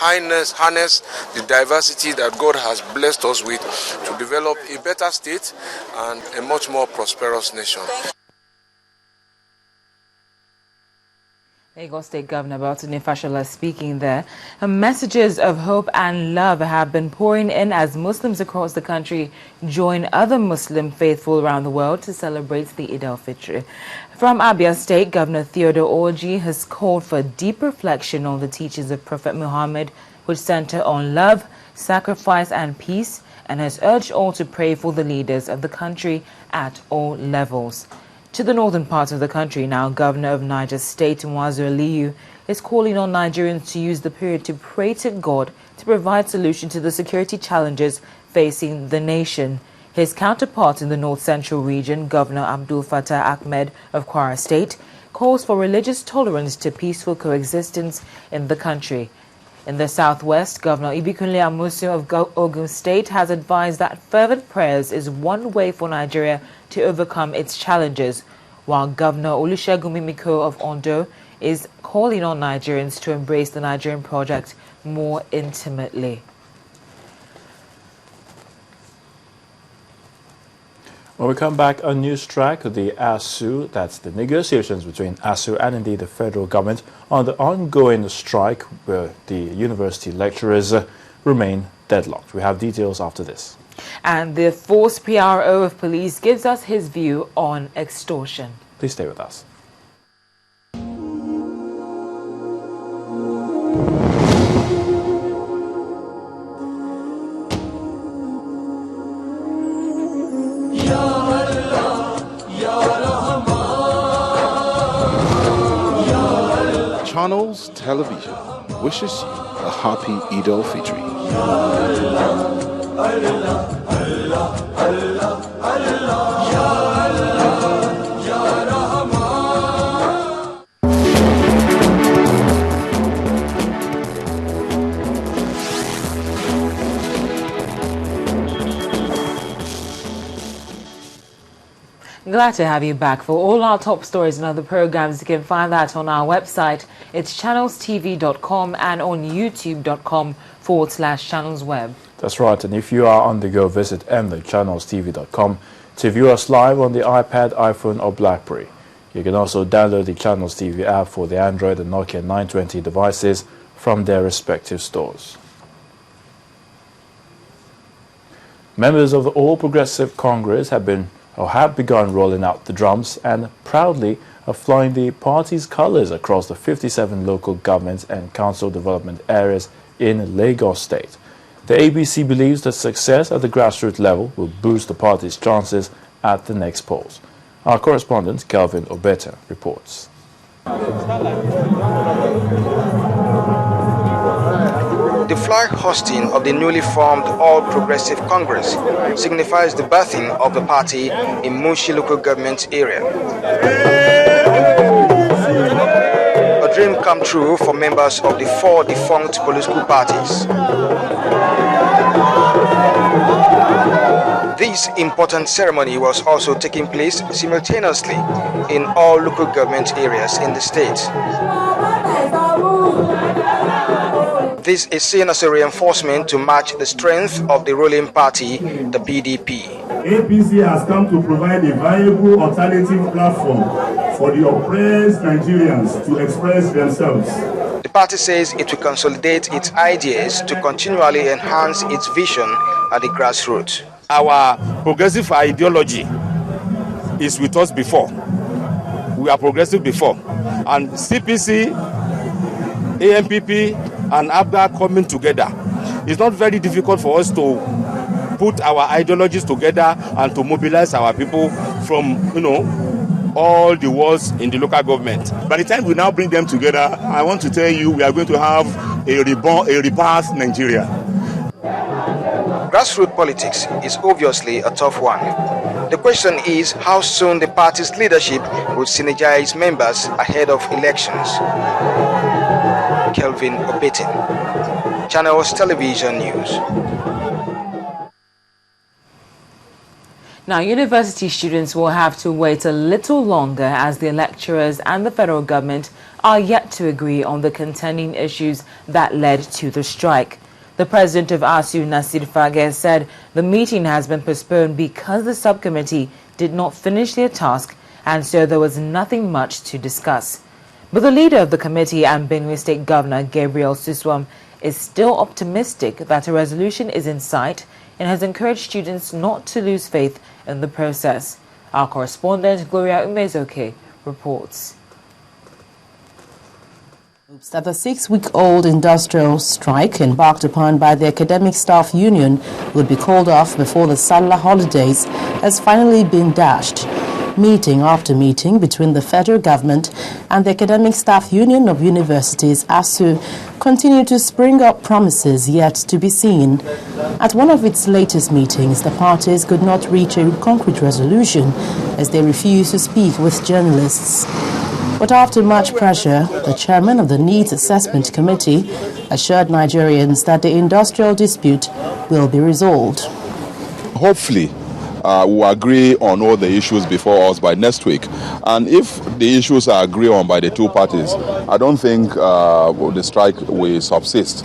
harness the diversity that God has blessed us with to develop a better state and a much more prosperous nation. Lagos State Governor Baltuni Fashola speaking there. Messages of hope and love have been pouring in as Muslims across the country join other Muslim faithful around the world to celebrate the Eid al-Fitr. From Abia State, Governor Theodore Orji has called for deep reflection on the teachings of Prophet Muhammad, which center on love, sacrifice and peace, and has urged all to pray for the leaders of the country at all levels. To the northern part of the country now, Governor of Niger State, Nwazu Aliyu, is calling on Nigerians to use the period to pray to God to provide solution to the security challenges facing the nation. His counterpart in the north-central region, Governor Abdul Fattah Ahmed of Kwara State, calls for religious tolerance to peaceful coexistence in the country. In the southwest, Governor Ibikunle Amusu of Ogun State has advised that fervent prayers is one way for Nigeria to overcome its challenges, while Governor Olusegun Mimiko of Ondo is calling on Nigerians to embrace the Nigerian project more intimately. When we come back on News Track, the ASU, that's the negotiations between ASU and indeed the federal government on the ongoing strike where the university lecturers remain deadlocked. We have details after this. And the force PRO of police gives us his view on extortion. Please stay with us. Channels Television wishes you a happy Eid al-Fitr. Glad to have you back. For all our top stories and other programs, you can find that on our website. It's channelstv.com and on youtube.com/channelsweb. That's right, and if you are on the go, visit channelstv.com to view us live on the iPad, iPhone or BlackBerry. You can also download the Channels TV app for the Android and Nokia 920 devices from their respective stores. Members of the All Progressive Congress have begun rolling out the drums and proudly are flying the party's colors across the 57 local governments and council development areas in Lagos State. The APC believes that success at the grassroots level will boost the party's chances at the next polls. Our correspondent, Kelvin Obeta, reports. The flag hosting of the newly formed All Progressive Congress signifies the birthing of the party in Mushi local government area. A dream come true for members of the 4 defunct political parties. This important ceremony was also taking place simultaneously in all local government areas in the state. This is seen as a reinforcement to match the strength of the ruling party, the PDP. APC has come to provide a viable alternative platform for the oppressed Nigerians to express themselves. The party says it will consolidate its ideas to continually enhance its vision at the grassroots. Our progressive ideology is with us before. We are progressive before. And CPC, AMPP, and ABGA coming together. It's not very difficult for us to put our ideologies together and to mobilize our people from, all the wards in the local government. By the time we now bring them together, I want to tell you we are going to have a rebirth Nigeria. Grassroots politics is obviously a tough one. The question is how soon the party's leadership will synergize members ahead of elections. Kelvin Obetin, Channels Television News. Now, university students will have to wait a little longer as the lecturers and the federal government are yet to agree on the contending issues that led to the strike. The president of ASU, Nasir Fageh, said the meeting has been postponed because the subcommittee did not finish their task and so there was nothing much to discuss. But the leader of the committee and Benue State Governor, Gabriel Suswam, is still optimistic that a resolution is in sight and has encouraged students not to lose faith in the process. Our correspondent, Gloria Umezoke, reports. That the 6-week-old industrial strike embarked upon by the Academic Staff Union would be called off before the Salah holidays has finally been dashed. Meeting after meeting between the federal government and the Academic Staff Union of Universities, ASU, continue to spring up promises yet to be seen. At one of its latest meetings, the parties could not reach a concrete resolution as they refused to speak with journalists. But after much pressure, the chairman of the Needs Assessment Committee assured Nigerians that the industrial dispute will be resolved. Hopefully, we'll agree on all the issues before us by next week. And if the issues are agreed on by the two parties, I don't think the strike will subsist.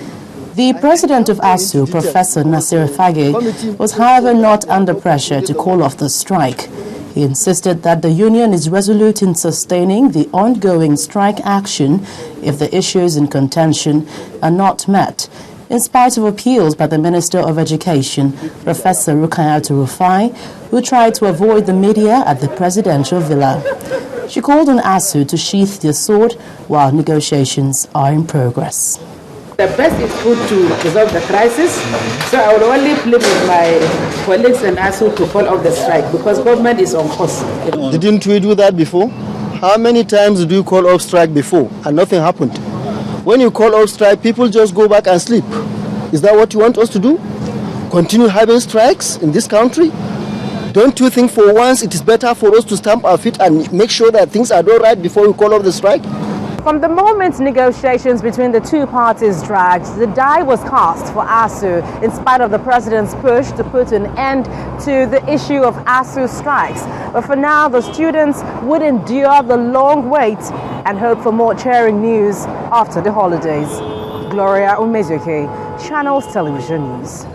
The president of ASU, Professor Nasir Fageh, was however not under pressure to call off the strike. He insisted that the union is resolute in sustaining the ongoing strike action if the issues in contention are not met. In spite of appeals by the Minister of Education, Professor Rukayat Rufai, who tried to avoid the media at the presidential villa. She called on ASU to sheath their sword while negotiations are in progress. The best is good to resolve the crisis, so I will only plead with my colleagues and ASU to call off the strike because government is on course. Didn't we do that before? How many times did you call off strike before and nothing happened? When you call off strike, people just go back and sleep. Is that what you want us to do? Continue having strikes in this country? Don't you think for once it is better for us to stamp our feet and make sure that things are all right before we call off the strike? From the moment negotiations between the two parties dragged, the die was cast for ASU in spite of the president's push to put an end to the issue of ASU strikes. But for now, the students would endure the long wait and hope for more cheering news after the holidays. Gloria Umezoke, Channels Television News.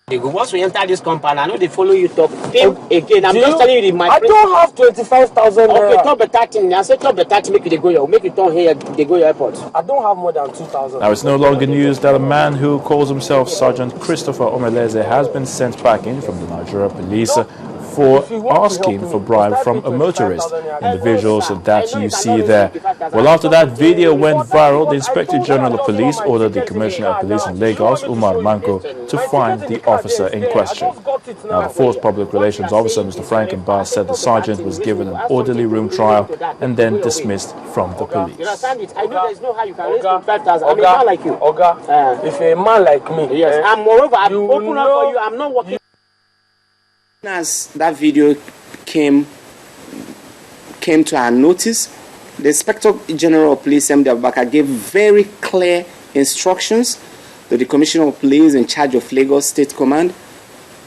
Once we enter this compound, I know they follow you talk. Again, I'm just telling you I don't have 25,000. Okay, top better thing. I said top better to make you go your, make you turn here, they go your airport. I don't have more than 2,000. Now it's no longer news that a man who calls himself Sergeant Christopher Omeleze has been sent back in from the Nigeria police for asking for bribe from a motorist in the visuals that you see there. Well, after that video went viral, the Inspector General of Police ordered the Commissioner of Police in Lagos, Umar Manko, to find the officer in question. Now, the Force Public Relations Officer, Mr. Frank Mba, said the sergeant was given an orderly room trial and then dismissed from the police. I know there's no how you can raise 5,000. I'm a man like you. If a man like me, yes, and moreover, I'm open up for you. I'm not working. As that video came to our notice, the Inspector General of Police, MD Abubakar, gave very clear instructions to the Commissioner of Police in charge of Lagos State Command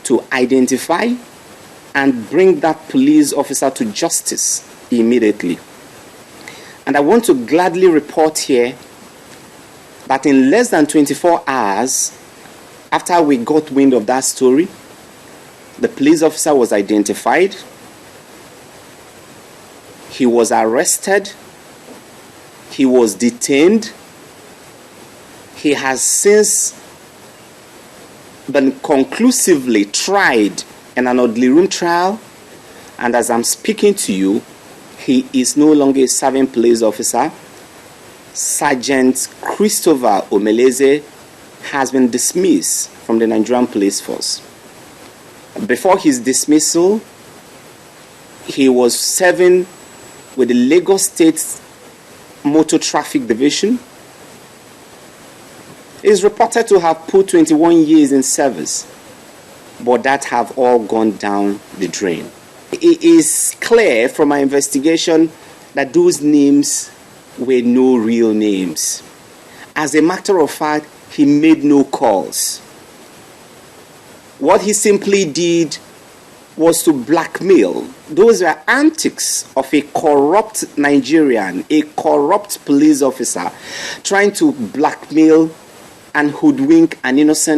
to identify and bring that police officer to justice immediately. And I want to gladly report here that in less than 24 hours after we got wind of that story, the police officer was identified, he was arrested, he was detained, he has since been conclusively tried in an orderly room trial, and as I'm speaking to you, he is no longer a serving police officer. Sergeant Christopher Omeleze has been dismissed from the Nigerian Police Force. Before his dismissal, he was serving with the Lagos State Motor Traffic Division. He is reported to have put 21 years in service, but that have all gone down the drain. It is clear from my investigation that those names were no real names. As a matter of fact, he made no calls. What he simply did was to blackmail. Those were antics of a corrupt Nigerian, a corrupt police officer, trying to blackmail and hoodwink an innocent